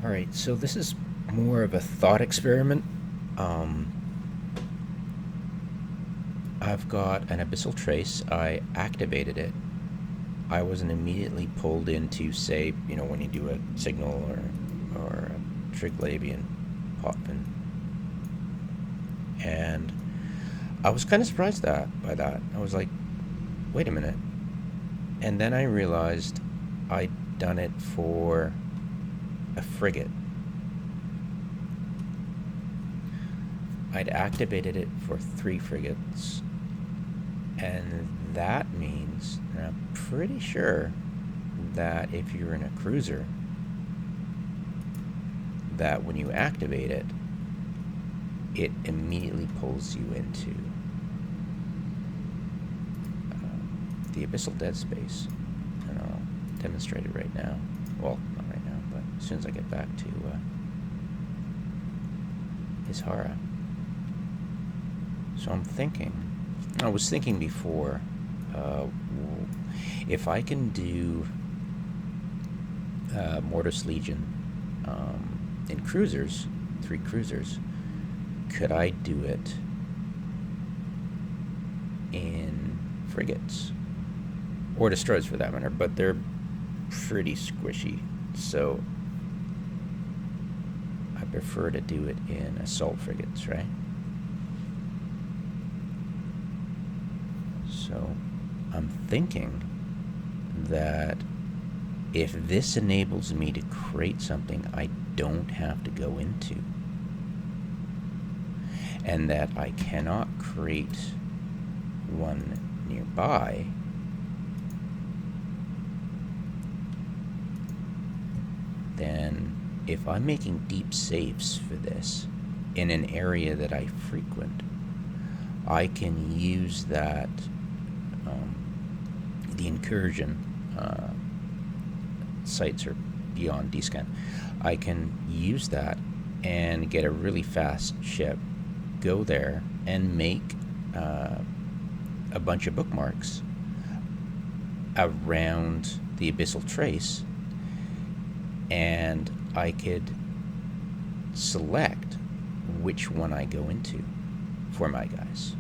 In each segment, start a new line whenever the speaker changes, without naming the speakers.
All right, so this is more of a thought experiment. Um, I've got an abyssal trace. I activated it. I wasn't immediately pulled into, say, when you do a signal or a Triglavian potpin. And I was kind of surprised by that. I was like, wait a minute. And then I realized I'd done it for a frigate. I'd activated it for 3 frigates, and that means, and I'm pretty sure that if you're in a cruiser, that when you activate it, it immediately pulls you into the abyssal dead space. And I'll demonstrate it right now. Well, not right now, but as soon as I get back to Ishara. So I was thinking before, if I can do Mortis Legion in cruisers, 3 cruisers, could I do it in frigates? Or destroyers for that matter, but they're pretty squishy, so I prefer to do it in assault frigates, right? So I'm thinking that if this enables me to create something I don't have to go into, and that I cannot create one nearby, then if I'm making deep safes for this in an area that I frequent, I can use that, the incursion sites are beyond D-scan. I can use that and get a really fast ship, go there and make a bunch of bookmarks around the abyssal trace, and I could select which one I go into for my guys.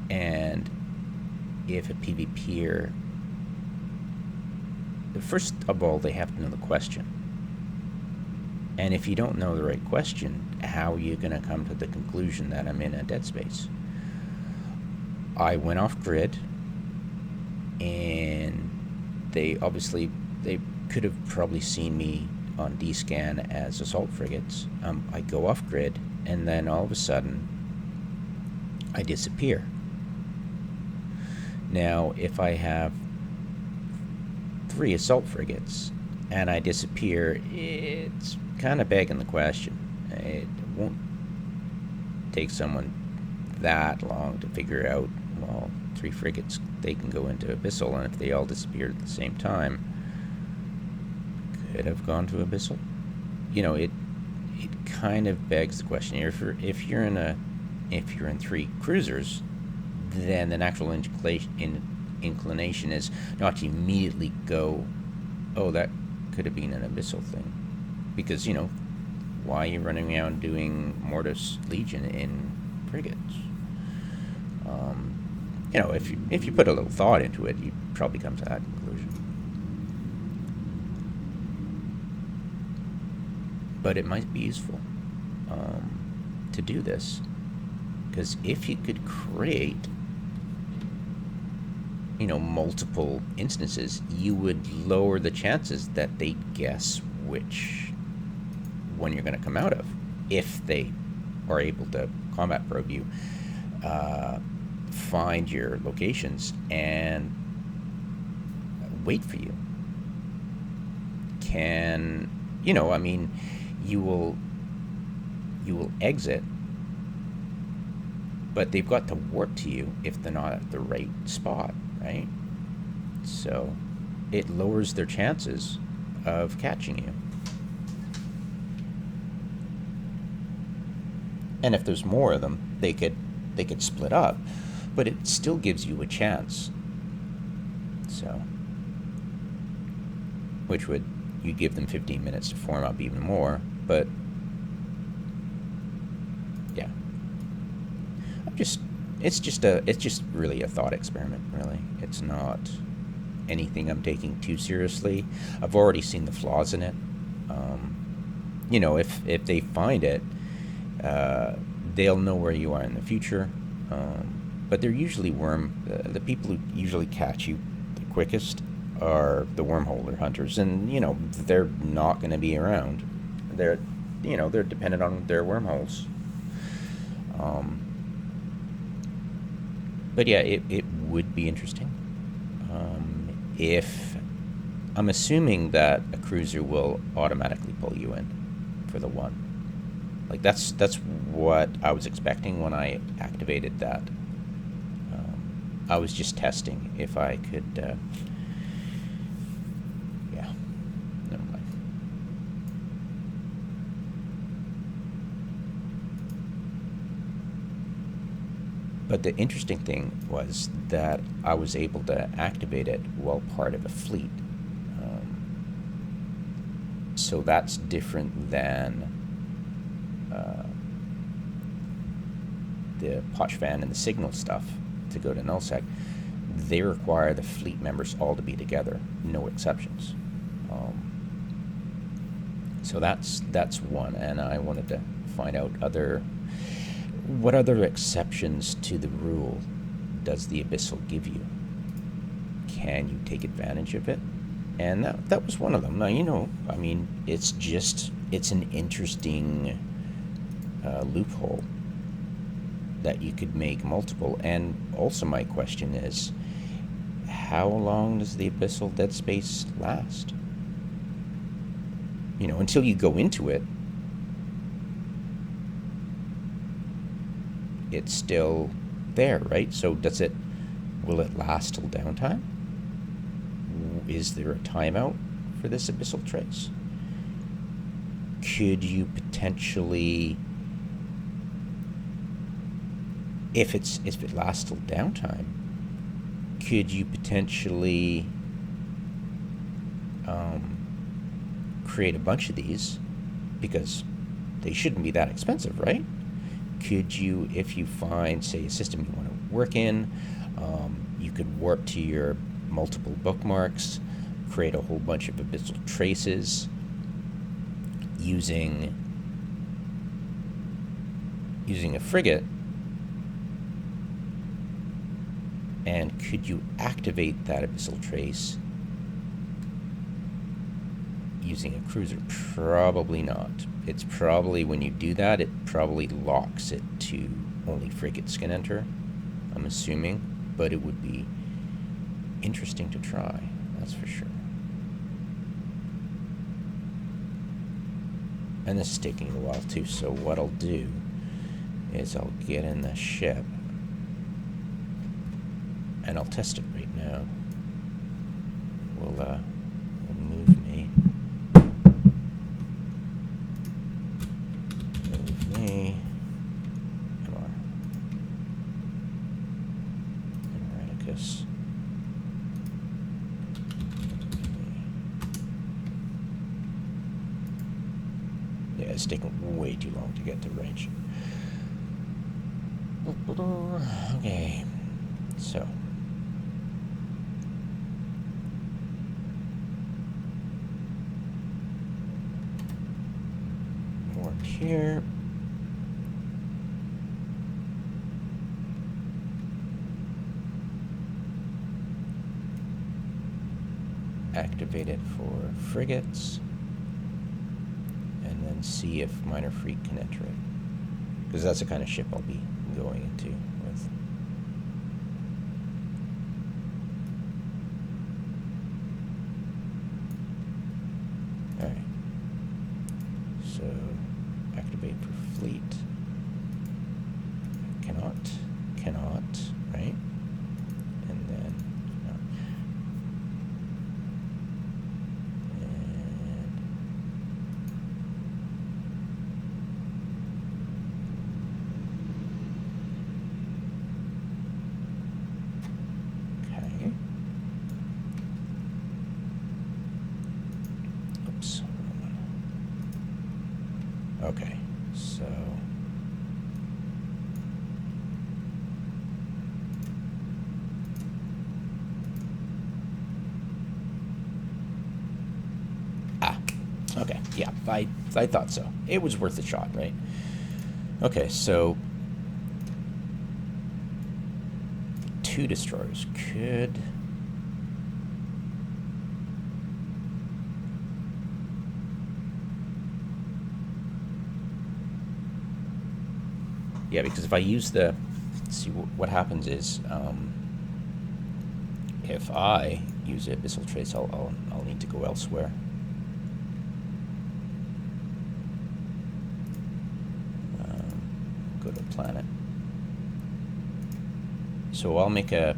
And if a PvPer, first of all, they have to know the question. And if you don't know the right question, how are you going to come to the conclusion that I'm in a dead space? I went off grid, and they could have probably seen me on D-scan as assault frigates. I go off grid, and then all of a sudden, I disappear. Now, if I have 3 assault frigates and I disappear, it's kind of begging the question. It won't take someone that long to figure out, well, 3 frigates, they can go into abyssal, and if they all disappeared at the same time, could have gone to abyssal. It kind of begs the question. If you're in 3 cruisers, then the natural inclination is not to immediately go, oh, that could have been an abyssal thing, because why are you running around doing Mortis Legion in frigates? If you put a little thought into it, you probably come to that conclusion. But it might be useful to do this, because if you could create multiple instances, you would lower the chances that they guess which one you're going to come out of, if they are able to combat probe you, find your locations, and wait for you. You will exit, but they've got to warp to you if they're not at the right spot, right? So it lowers their chances of catching you. And if there's more of them, they could split up, but it still gives you a chance. So, which would you give them 15 minutes to form up even more. But yeah, it's just really a thought experiment. Really, it's not anything I'm taking too seriously. I've already seen the flaws in it. If they find it, they'll know where you are in the future. But they're usually the people who usually catch you the quickest are the wormhole hunters, and they're not going to be around. They're dependent on their wormholes. But yeah, it would be interesting. If I'm assuming that a cruiser will automatically pull you in for the one. Like that's what I was expecting when I activated that. I was just testing if I could. Yeah, never mind. But the interesting thing was that I was able to activate it while part of a fleet. So that's different than the Pochvan and the signal stuff to go to nullsec. They require the fleet members all to be together, no exceptions. So that's one, and I wanted to find out what other exceptions to the rule does the abyssal give you? Can you take advantage of it? And that was one of them. Now, it's an interesting loophole that you could make multiple. And also my question is, how long does the abyssal dead space last? Until you go into it, it's still there, right? So will it last till downtime? Is there a timeout for this abyssal trace? Could you potentially, if it lasts till downtime, could you potentially create a bunch of these, because they shouldn't be that expensive, right? Could you, if you find, say, a system you want to work in, you could warp to your multiple bookmarks, create a whole bunch of abyssal traces using a frigate, and could you activate that abyssal trace using a cruiser? Probably not. It's probably, when you do that, it probably locks it to only frigates can enter, I'm assuming, but it would be interesting to try, that's for sure. And this is taking a while too, so what I'll do is I'll get in the ship and I'll test it right now. We'll move me. Come on. Eradicus. Yeah, it's taking way too long to get to range. Okay, so. Warp here. Activate it for frigates, and then see if minor fleet can enter it, because that's the kind of ship I'll be going into with. Alright, so activate for fleet. Cannot, right? And then oops. Okay, so okay, yeah, I thought so. It was worth a shot, right? Okay, so 2 destroyers could. Yeah, because if I use the, see what happens is, if I use the abyssal trace, I'll need to go elsewhere. Go to planet. So I'll make an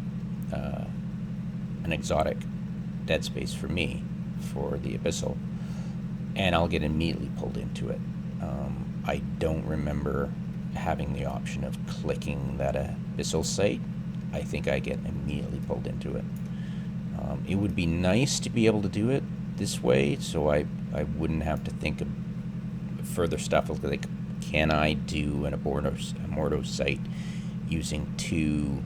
exotic dead space for me for the abyssal, and I'll get immediately pulled into it. I don't remember having the option of clicking that abyssal site. I think I get immediately pulled into it. It would be nice to be able to do it this way, so I wouldn't have to think of further stuff like, can I do an Mordo site using two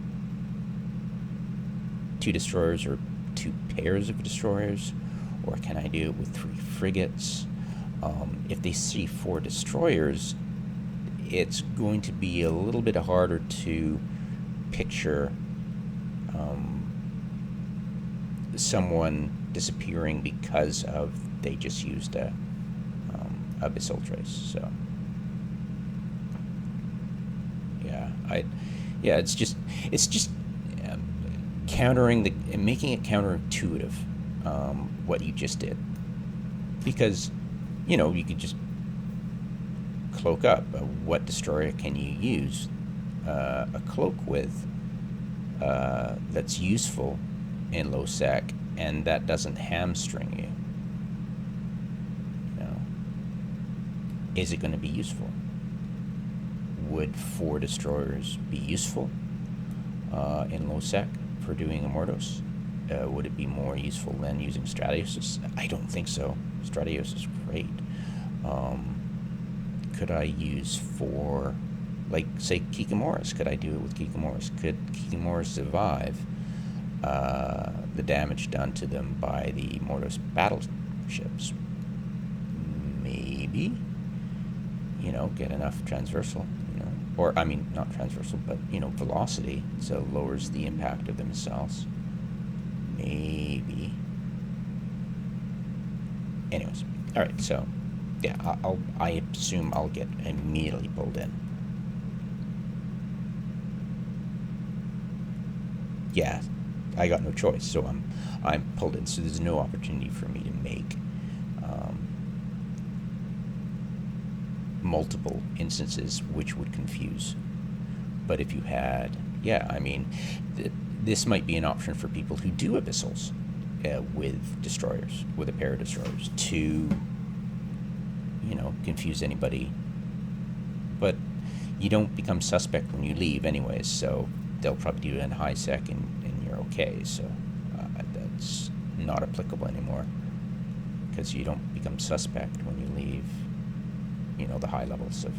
destroyers or 2 pairs of destroyers, or can I do it with 3 frigates? If they see 4 destroyers, it's going to be a little bit harder to picture someone disappearing because of they just used a abyssal trace. So it's just countering making it counterintuitive, what you just did, because you could just cloak up. What destroyer can you use a cloak with that's useful in low sec and that doesn't hamstring you? Is it going to be useful? Would 4 destroyers be useful in low sec for doing Immortos? Would it be more useful than using Stratiosus? I don't think so. Stratiosus is great. Could I use 4, like, say, Kikimoris? Could I do it with Kikimoris? Could Kikimoris survive the damage done to them by the Mordos battleships? Maybe. Get enough transversal, or, I mean, not transversal, but, velocity, so it lowers the impact of the missiles. Maybe. Anyways, all right, so, yeah, I assume I'll get immediately pulled in. Yeah, I got no choice, so I'm pulled in, so there's no opportunity for me to make multiple instances, which would confuse. But if you had, this might be an option for people who do abyssals with destroyers, with a pair of destroyers, to confuse anybody. But you don't become suspect when you leave anyways, so they'll probably do it in high sec and you're okay. So that's not applicable anymore, because you don't become suspect when you leave the high levels of,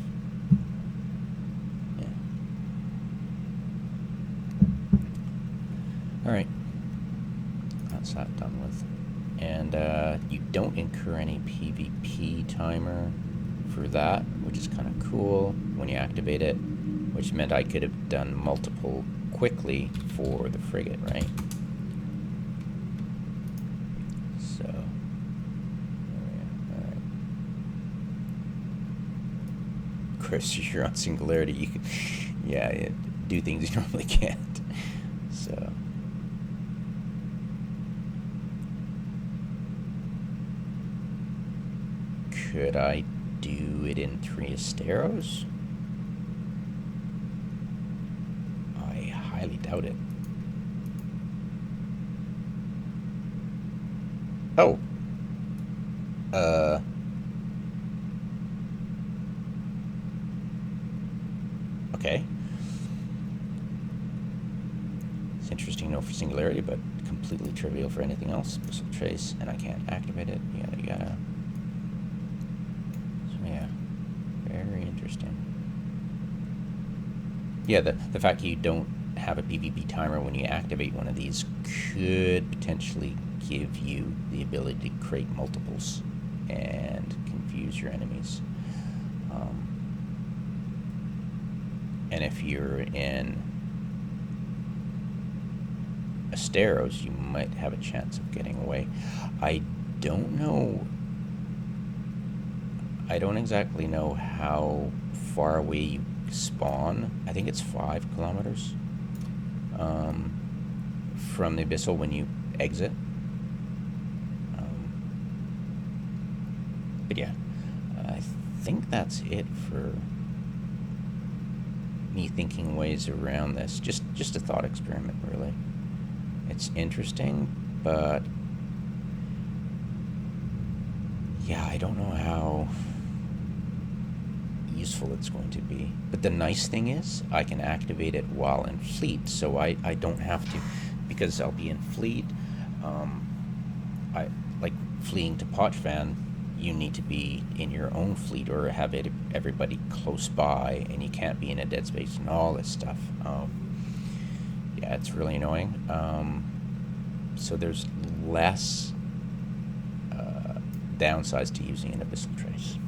all right, that's that done with. And you don't incur any PvP timer for that, which is kind of cool when you activate it, which meant I could have done multiple quickly for the frigate, right? So, alright. Of course, if you're on singularity, you can, do things you normally can't. So, could I do it in 3 Asteros? I highly doubt it. Oh. Okay. It's interesting to know for singularity, but completely trivial for anything else. Abyssal trace, and I can't activate it. Yada yada. Yeah, very interesting. Yeah, the fact you don't have a PvP timer when you activate one of these could potentially give you the ability to create multiples and confuse your enemies. And if you're in Asteros, you might have a chance of getting away. I don't know. I don't exactly know how far away you spawn. I think it's 5 kilometers from the abyssal when you exit. But yeah, I think that's it for me thinking ways around this. Just a thought experiment, really. It's interesting, but yeah, I don't know how useful it's going to be. But the nice thing is I can activate it while in fleet, so I don't have to, because I'll be in fleet. I like fleeing to Pochvan, you need to be in your own fleet or have everybody close by, and you can't be in a dead space and all this stuff. Yeah, it's really annoying. So there's less downsides to using an abyssal trace.